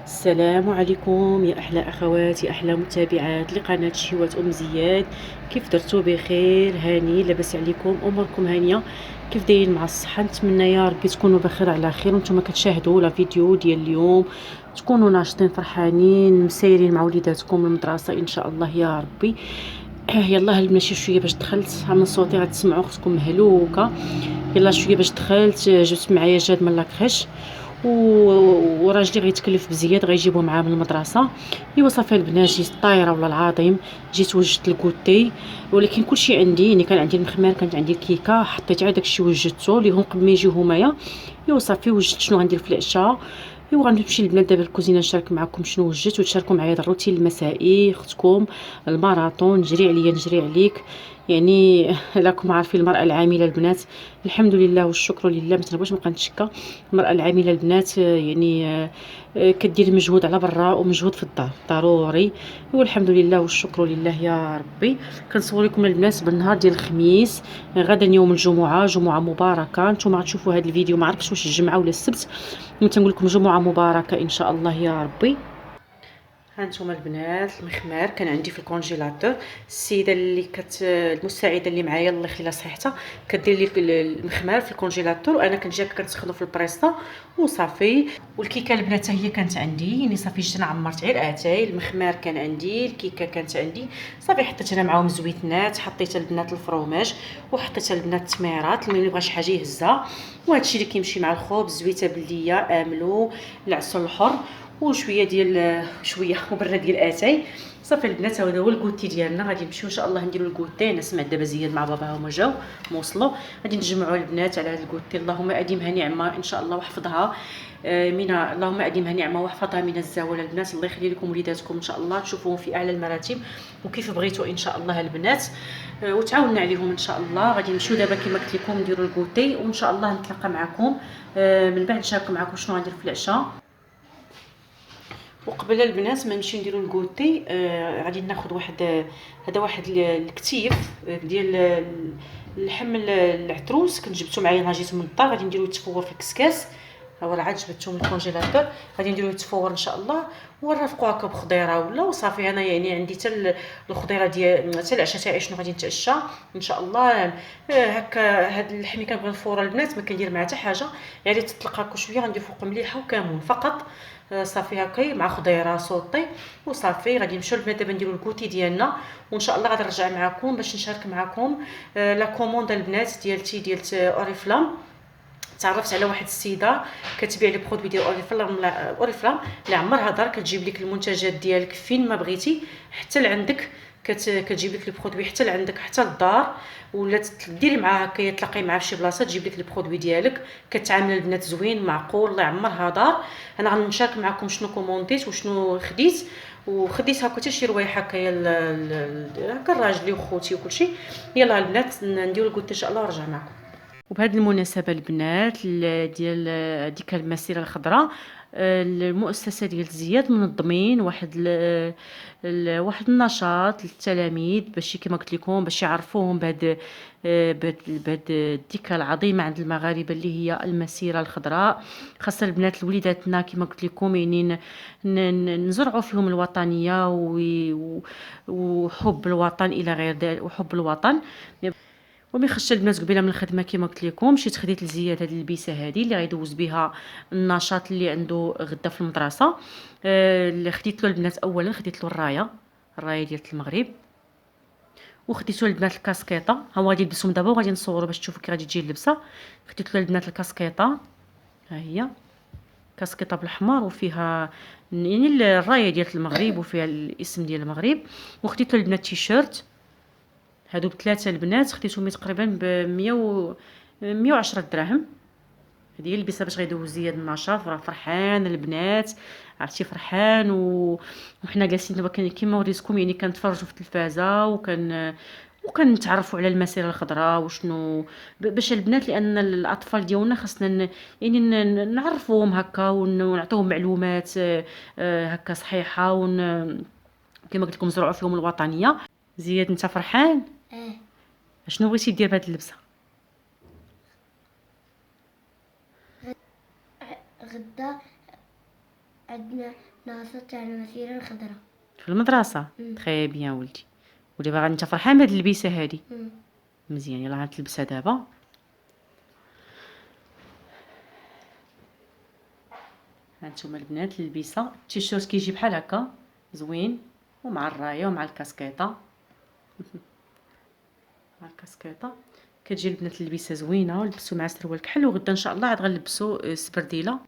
السلام عليكم يا احلى اخوات يا احلى متابعات لقناه شيوات ام زياد. كيف درتو؟ بخير؟ هاني لاباس عليكم؟ اموركم هانيه؟ كيف دايرين مع الصحه؟ نتمنى يا ربي تكونوا بخير على خير وانتم كتشاهدوا لا فيديو ديال اليوم، تكونوا ناشطين فرحانين مسيرين مع وليداتكم المدرسه ان شاء الله يا ربي. يلا هل شي شويه باش دخلت من صوتي غتسمعوا اختكم مهلوكه. يلا شويه باش دخلت جبت معايا جاد من لاكريش وراجلي غيتكلف بزياد غيجيبو معاه من المدرسه. ايوا صافي البنات جيت طايره والله العظيم، جيت وجدت الكوتي ولكن كلشي عندي، يعني كان عندي المخمار، كانت عندي الكيكه، حطيت عاد داكشي وجدته ليهم قبل ما يجيو هما. ايوا صافي وجدت شنو غندير في العشاء. ايوا غنمشي للبنات دابا الكوزينه نشارك معكم شنو وجدت وتشاركوا معايا الروتين المسائي اختكم الماراطون، نجري عليا نجري عليك يعني. راكم عارفين المراه العامله البنات، الحمد لله والشكر لله، ما تنبغيش نبقى نتشكى. المراه العامله البنات كدير مجهود على برا ومجهود في الدار ضروري، والحمد لله والشكر لله يا ربي. كنصور لكم البنات بالنهار ديال الخميس، غدا يوم الجمعه، جمعه مباركه. نتوما غتشوفوا هذا الفيديو ما عرفتش واش الجمعه ولا السبت، تنقول لكم جمعه مباركه ان شاء الله يا ربي. هانتوما البنات المخمار كان عندي في الكونجيلاتور. السيده اللي المساعده اللي معايا الله يخليها صحيحتها كدير لي المخمار في الكونجيلاتور، وانا كنجي كنسخنو في البريستا وصافي. والكيكه البنات هي كانت عندي، يعني صافي جيت انا عمرت غير اتاي. المخمار كان عندي، الكيكه كانت عندي، صافي حطيت انا معاهم زويتنات، حطيت البنات الفروماج وحطيت البنات التميرات اللي بغى شي حاجه يهزها. وهادشي اللي كيمشي مع الخبز، زويته بليه املو العسل الحر وشويه ديال شويه وبره ديال اتاي. صافي البنات هذا هو الكوتي ديالنا. غادي نمشيو ان شاء الله نديرو الكوتي. انا سمعت دابا زياد مع بابا هما جاو موصلوا، غادي نجمعوا البنات على هذا الكوتي. اللهم اديمها نعمه ان شاء الله واحفظها من اللهم اديمها نعمه واحفظها من الزوال البنات. الله يخلي لكم وليداتكم ان شاء الله، تشوفوهم في اعلى المراتب وكيف بغيتوا ان شاء الله البنات. وتعاوننا عليهم ان شاء الله. غادي نمشيو دابا كما قلت لكم نديروا الكوتي وان شاء الله نتلاقى معكم من بعد نشارك معكم شنو غندير في العشاء. وقبل البنات ما نمشي نديرو الكوتي غادي ناخذ واحد هذا واحد الكتيف ديال اللحم العتروس، كنت جبتو معايا نهار جيت من الدار. غادي نديرو يتفور في الكسكاس، ها راه عاد جبدتو من الكونجيلاتور. غادي نديرو يتفور ان شاء الله ونرافقو هكا بخضيره ولا وصافي. انا يعني عندي حتى الخضيره ديال حتى العشاء تاعي شنو غادي نتعشى ان شاء الله. هكا هاد اللحم كنبغي نفورو البنات ما كندير معاه حتى حاجه، يعني تطلق هكا شويه غندير فوق مليحه وكمون فقط. صافي هكا مع خضيره صوطي وصافي. غادي نمشيو البنات دابا نديرو الكوتي ديالنا وان شاء الله غادي نرجع معكم باش نشارك معكم لا كوموند البنات ديالتي ديال اوريفلام. تعرفت على واحد السيده كتبيع لي برودوي ديال اوريفلام اللي عمرها دار، كتجيب لك المنتجات ديالك فين ما بغيتي حتى لعندك، كتجيب لك البرودوي حتى لعندك حتى للدار، ولا ديري معاها هكا تلاقي معاها فشي بلاصه تجيب لك البرودوي ديالك. كتعامل البنات زوين معقول الله يعمرها دار. انا غنشارك معكم شنو كومونديت وشنو خديت. وخديت هكا حتى شي روايح هكايا هكا راجلي وخوتي وكلشي. يلا البنات نديرو الكوت ان شاء الله ونرجع معكم. وبهذه المناسبة البنات ديال ديك المسيرة الخضراء، المؤسسة ديال زياد منظمين واحد النشاط للتلاميذ باش كما قلت لكم باش يعرفوهم بهاد الذكرى العظيمة عند المغاربة اللي هي المسيرة الخضراء. خاصة البنات لوليداتنا كما قلت لكم يعني نزرعوا فيهم الوطنية وحب الوطن الى غير ذلك وحب الوطن. ومن خرجت البنات قبيله من الخدمه كما قلت لكم مشيت خديت لزياد هذه البيسه هذه اللي غيدوز بها النشاط اللي عنده غدا في المدرسه. اللي خديت له البنات اولا خديت له الرايه ديال المغرب، وخديت له البنات الكاسكيطه. ها هو غادي يلبسهم دابا وغادي نصوروا باش تشوفوا كي غادي تجي اللبسه. خديت له البنات الكاسكيطه، ها هي كاسكيطه بالاحمر وفيها يعني الرايه ديال المغرب وفيها الاسم ديال المغرب. وخديت له البنات تيشيرت هادو بثلاثه البنات خديتهم تقريبا ب 110 دراهم. هذه هي البسه باش غيدوز زياد النشاط. راه فرحان البنات عرفتي فرحان وحنا جالسين دابا كيما وريتكم يعني كنتفرجوا في التلفازه وكنتعرفوا على المسيره الخضراء وشنو باش البنات، لان الاطفال ديالنا خاصنا يعني نعرفوهم هكا ونعطيوهم معلومات هكا صحيحه كما قلت لكم نزرعوا فيهم الوطنيه. زياد انت فرحان؟ شنو بغيتي دير بهاد اللبسه؟ غدا عندنا ناقصة تاع المسيرة الخضراء في المدرسه. تري بيان ولدي. ودابا انت فرحان بهاد اللبسه هادي؟ مزيان. يلاه غتلبسها دابا. هانتوما البنات اللبسه، التيشيرت كيجي بحال هكا زوين ومع الرايه ومع الكاسكيطه. مع الكاسكيطه كتجي البنات اللبسه زوينه، ولبسوا مع سروال كحل. وغدا ان شاء الله عاد غنلبسوا سبرديله.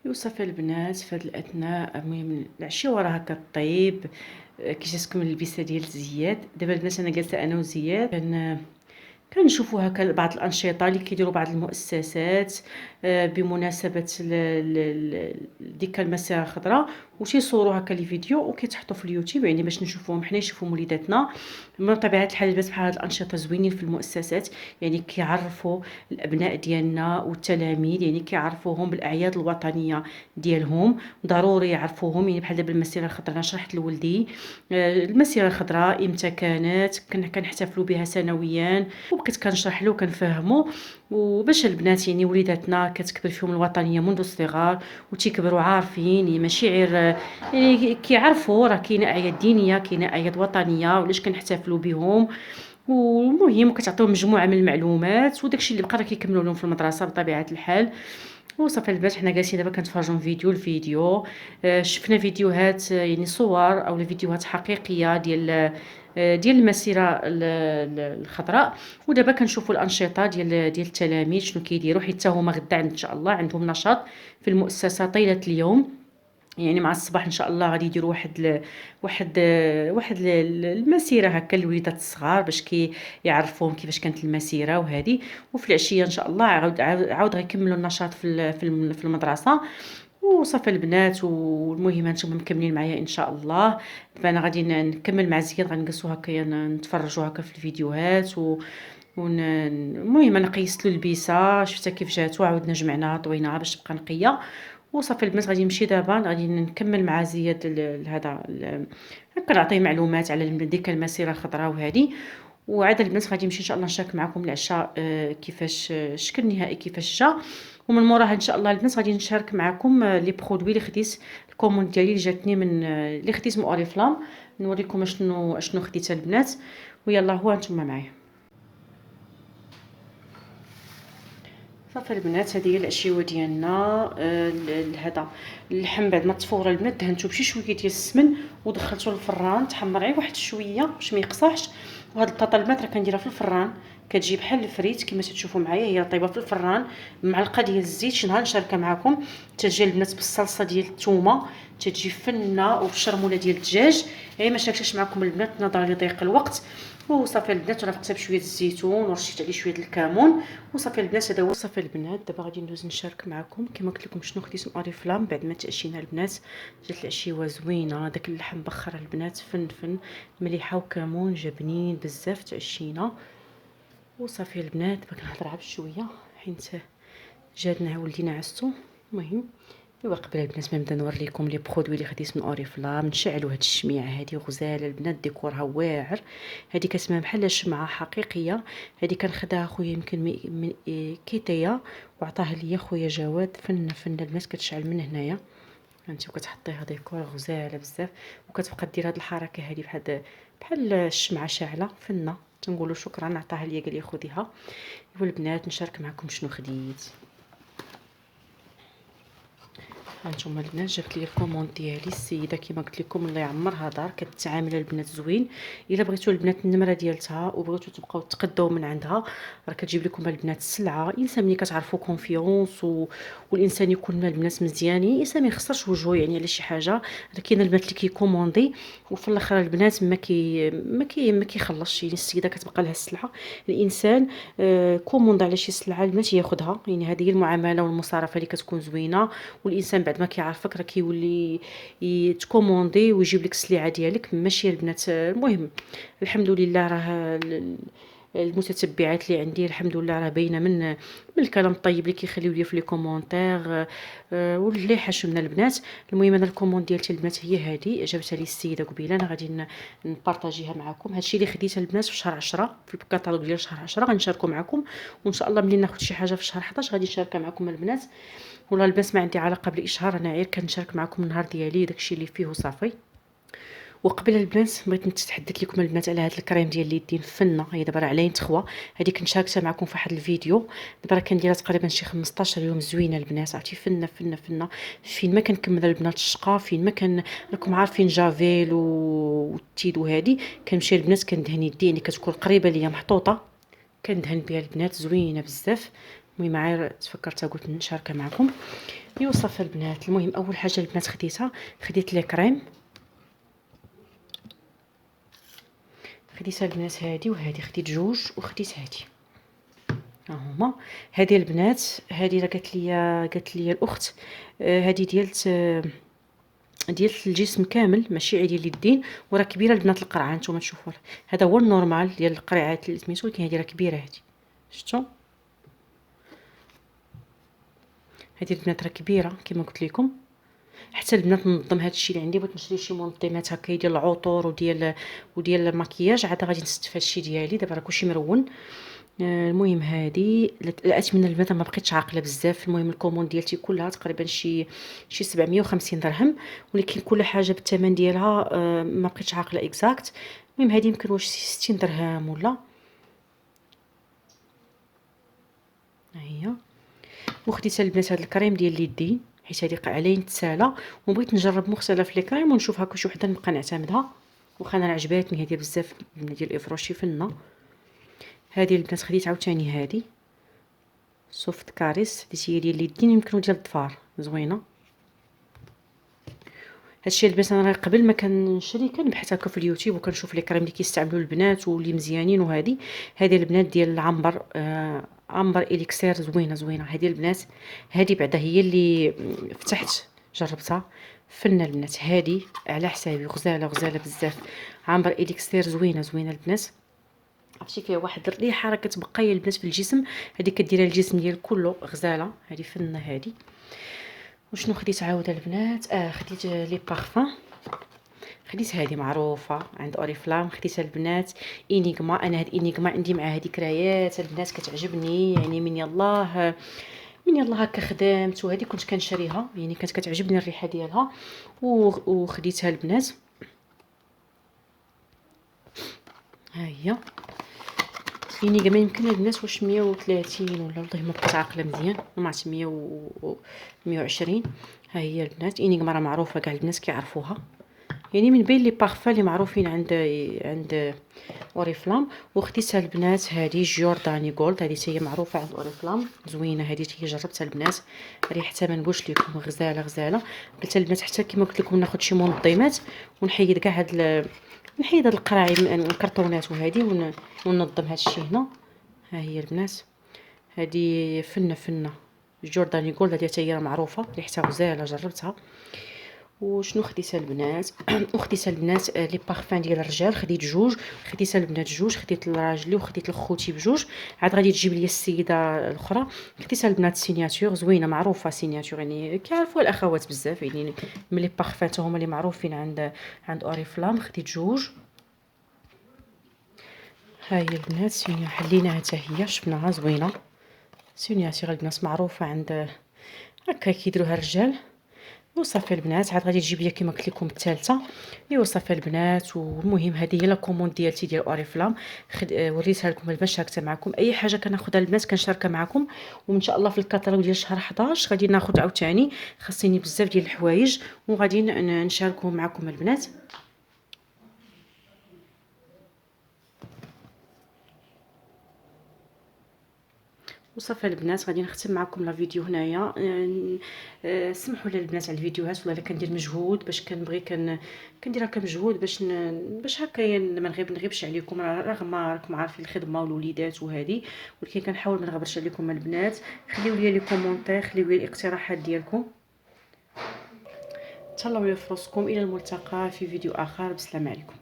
وصافي البنات في هذا الاثناء المهم العشيه ورا هكا الطيب. كي جاتكم اللبسه ديال زياد. دابا البنات انا جالسه انا وزياد كنشوفوا هكا بعض الانشطه اللي كيديروا بعض المؤسسات بمناسبه ديك المسيره الخضراء، وتيصوروا هكا لي فيديو وكيتحطوا في اليوتيوب، يعني باش نشوفوهم حنا نشوفوا وليداتنا. من طبيعه الحال بس بحال هاد الانشطه زوينين في المؤسسات، يعني كيعرفوا الابناء ديالنا والتلاميذ، يعني كيعرفوهم بالاعياد الوطنيه ديالهم. ضروري يعرفوهم، يعني بحال دابا المسيره الخضراء انا شرحت لولدي المسيره الخضراء امتى كانت، كنا كنحتفلوا بها سنويا، وبقيت كنشرح له وكنفهمه. وباش البنات يعني وليداتنا كتكبر فيهم الوطنيه منذ الصغر وتيكبروا عارفين، يعني ماشي غير يعني كيعرفوا راه كاينه اعياد دينيه، كاينه اعياد وطنيه وعلاش كنحتفلوا بهم. والمهم كتعطيهم مجموعه من المعلومات، وداكشي اللي بقى راه كيكملوا لهم في المدرسه بطبيعه الحال. وصافي البنات حنا جالسين دابا كنتفرجوا الفيديو. شفنا فيديوهات يعني صور او فيديوهات حقيقيه ديال المسيره الخضراء. ودابا كنشوفوا الانشطه ديال التلاميذ شنو كيديروا، حيت هما غدا ان شاء الله عندهم نشاط في المؤسسه طيله اليوم. يعني مع الصباح ان شاء الله غادي يديروا المسيره هكا للوليدات الصغار باش يعرفوهم كيفاش كانت المسيره وهذه. وفي العشيه ان شاء الله عاود غيكملوا النشاط في المدرسه. وصافي البنات. والمهم هانتوما مكملين معايا ان شاء الله. دابا انا غادي نكمل مع زياد، غنجلسوا هكا نتفرجوا هكا في الفيديوهات المهم انا قيست له البيسه، شفتها كيف جاتو، عاودنا جمعناها طويناها باش تبقى نقيه. وصافي البنات غادي نمشي دابا غادي نكمل مع زياد هذا هكا نعطيه معلومات على ديك المسيره الخضراء وهذه. وعاد البنات غادي نمشي ان شاء الله نشارك معكم العشاء كيفاش الشكل النهائي كيفاش جا. ومن موراها ان شاء الله البنات غادي نشارك معكم لي برودوي اللي خديت الكوموند ديالي اللي جاتني من اللي خديت من اوريفلام. نوريكم اشنو خديت البنات. ويلا هو نتوما معايا. صافي البنات هذه هي العشيوه ديالنا. هذا اللحم بعد ما تفور البنات دهنتو بشي شويه ديال السمن ودخلته للفران تحمر غير واحد شويه باش ما يقصاحش. وهاد البطاطا البنات راه كنديرها في الفران، كتجي بحال الفريت كما تشوفوا معايا، هي طايبه في الفران معلقه ديال الزيت. شي نهار نشاركها معكم. تجي البنات بالصلصه ديال الثومه، تجي فنه وبالشرموله ديال الدجاج. ما شاركتش معكم البنات نظرا لضيق الوقت. وصافي البنات رافقتها بشويه الزيتون ورشيت عليه شويه الكمون. وصافي البنات هذا هو. صافي البنات دابا غادي ندوز نشارك معكم كما قلت لكم شنو خديت من اوريفلام بعد ما تعشينا البنات. جات العشيوه زوينه، داك اللحم بخر البنات فن مليحه وكمون جابنين بزاف تعشينا. وصافي البنات باغي نهضر بشويه حيت جاتنا ولدينا عستو. المهم ايوا قبل البنات ما نبدا نوريكم لي برودوي اللي خديت من اوريفلام. نشعلوا هاد الشميعه هادي غزاله البنات، ديكورها واعر. هادي كتسمى بحال شمعه حقيقيه. هادي كنخدها خويا يمكن من كيتيا وعطاها ليا خويا جواد. فن البنات كتشعل من هنايا انت وكتحطيها ديكور غزاله بزاف، وكتبقى دير هاد الحركه هادي بحال الشمعه شاعله فنه. تنقولوا شكرا عطاها ليا قال لي خديها. ايوا البنات نشارك معكم شنو خديت. هانتوما البنات جبت لي الكوموند ديالي السيده كما قلت لكم الله يعمرها دار، كتعامل البنات زوين. الا بغيتوا البنات النمره ديالتها وبغيتوا تبقاو تقداو من عندها راه كتجيب لكم البنات السلعه. الانسان ملي كتعرفوا كونفيونس والانسان يكون مع البنات مزيانين الانسان ما يخسرش وجهه يعني على شي حاجه. راه كاين البنات اللي كيكوموندي وفي الاخر البنات ما كيخلصش، يعني السيده كتبقى لها السلعه. الانسان كوموند على شي سلعه البنات ياخذها، يعني هذه هي المعامله والمصارفه اللي كتكون زوينه. والانسان بعد ما كيعرفك راه كيولي يتكوموندي ويجيب لك السلعه ديالك ماشي البنات. المهم الحمد لله راه المتتبعات اللي عندي الحمد لله راه باينه من الكلام الطيب اللي كيخليو لي في لي كومونتير واللي حاشمنا البنات. المهم انا الكوموند ديالتي البنات هي هذه، جابتها لي السيده قبيله، انا غادي نبارطاجيها معكم. هادشي اللي خديتها البنات في شهر 10 في الكاتالوج ديال شهر 10 غنشاركو معكم، وان شاء الله ملي ناخذ شي حاجه في شهر 11 غادي نشاركها معكم البنات. والله البنات ما عندي علاقه بالاشهار، انا غير كنشارك معكم النهار ديالي داكشي اللي فيه وصافي. وقبل البنات بغيت نتحدث لكم البنات على هذا الكريم ديال اليدين فنه، هي دابا راه على عين تخوى، هذه كنت شاركتها معكم في واحد الفيديو، دابا راه كنديرها تقريبا شي 15 يوم. زوينه البنات، عرفتي فنه فنه فنه. فين ما كنكمل البنات الشقه، فين ما كان راكم عارفين جافيل والتيد وهذه، كنمشي البنات كندهن يدي، يعني كتكون قريبه ليا محطوطه كندهن بها البنات، زوينه بزاف. المهم عاد تفكرت قلت نشاركها معكم. ايوا صافي البنات، المهم اول حاجه البنات خديت لي كريم، خديتها البنات هادي وهادي، خديت جوج وخديت هادي ها هما. هادي البنات هادي راه قالت لي الاخت هادي ديال الجسم كامل ماشي عادي اليدين، وراه كبيره البنات القرعه. نتوما تشوفوا هذا هو النورمال ديال القرعات اللي سميتو، ولكن هادي راه كبيره. شفتوا هادي البنات راه كبيره كما قلت لكم. حتى البنات ننظم هذا الشيء اللي عندي، بغيت نشري شي منظمات هكا ديال العطور وديال المكياج، عاد غادي نستف هادشي ديالي. دابا راه كلشي مرون. المهم هذه الاثمنه البنات ما بقيتش عاقله بزاف. المهم الكوموند ديالتي كلها تقريبا شي 750 درهم، ولكن كل حاجه بالثمن ديالها ما بقيتش عاقله اكزاكت. المهم هذه يمكن واش 60 درهم ولا ها هي. وخديت البنات هذا الكريم ديال اليدين حيت هذه عليه نتسالى، وبغيت نجرب مختلف لي كريم ونشوف هكا شي وحده نبقى نعتمدها. واخا انا عجباتني هذه بزاف ديال افروشي فنه. هذه البنات خديت عاوتاني هذه سوفت كاريس، هي ديال اليدين يمكن ديال الظفار، زوينه. هادشي البنات انا قبل ما كنشري كنبحث هكا في اليوتيوب وكنشوف لي كريم اللي كيستعملوا البنات واللي مزيانين. وهذه البنات ديال العنبر، عنبر اليكسير، زوينه هذه البنات. هذه بعدا هي اللي فتحت جربتها فنه البنات، هذه على حسابي غزاله بزاف. عنبر اليكسير زوينه البنات، عرفتي فيها واحد الريحه راه كتبقى البنات في الجسم، هذه كديرها الجسم ديال كله غزاله. هذه فنه هذه. وشنو خديت عاود البنات؟ خديت لي بارفان. خديت هذه معروفه عند اوريفلام، خديتها البنات انيغما. انا هاد انيغما عندي مع هذه كرايات البنات كتعجبني، يعني من يلاه هكا خدمت وهذه كنت كنشريها، يعني كانت كتعجبني الريحه ديالها وخديتها البنات. ها هي انيغما يمكن البنات واش 130 ولا والله ما بقيت عاقله مزيان، ما عرفت 120. ها هي البنات انيغما راه معروفه كاع البنات كيعرفوها، يعني من بين لي بارفان اللي معروفين عند اوريفلام. وخديتها البنات هذه جورداني جولد، هذه هي معروفه عند اوريفلام، زوينه هذه هي جربتها البنات، ريحتها ما نقولش لكم غزاله. قلت البنات حتى كما قلت لكم ناخذ شي منظمات ونحيد كاع نحيد هاد القراعي من الكرتونات وهذه وننظم هاد الشيء هنا. ها هي البنات هذه فنه جورداني جولد، هذه حتى هي معروفه ريحتها غزاله جربتها. وشنو خديتها البنات؟ وخديتها البنات لي بارفان ديال الرجال، خديت جوج، خديتها البنات جوج، خديت لراجلي وخديت لخوتي بجوج، عاد غادي تجيب لي السيده الاخرى. خديتها البنات سيناتور، زوينه معروفه سيناتور، يعني كيعرفوا الاخوات بزاف، يعني من لي بارفان هما اللي معروفين عند اوريفلام. خديت جوج. ها هي البنات سينيا حليناها حتى هي، شفناها زوينه سيناتور البنات معروفه عند هكا كيديروها الرجال. وصافي البنات عاد غادي تجيب لي كما قلت لكم الثالثه. ايوا صافي البنات. والمهم هذه هي لا كوموند ديالتي ديال اوريفلام، وريتها لكم البنات، شاركتها معكم. اي حاجه كناخذها البنات كنشاركها معكم، وان شاء الله في الكاتالوج ديال شهر 11 غادي ناخذ عاوتاني، خاصني بزاف ديال الحوايج وغادي نشاركهم معكم البنات. وصافي البنات غادي نختم معكم لا فيديو هنايا. سمحوا لي البنات على الفيديوهات، والله كندير مجهود باش كنبغي كندير هكا مجهود باش هكا ما نغيبش عليكم، رغم راكم عارفين الخدمه والوليدات وهذه، ولكن كنحاول ما نغبرش عليكم البنات. خليو لي لي كومونتير، خليو لي الاقتراحات ديالكم. تهلاو لي فراسكم، الى الملتقى في فيديو اخر، بسلام عليكم.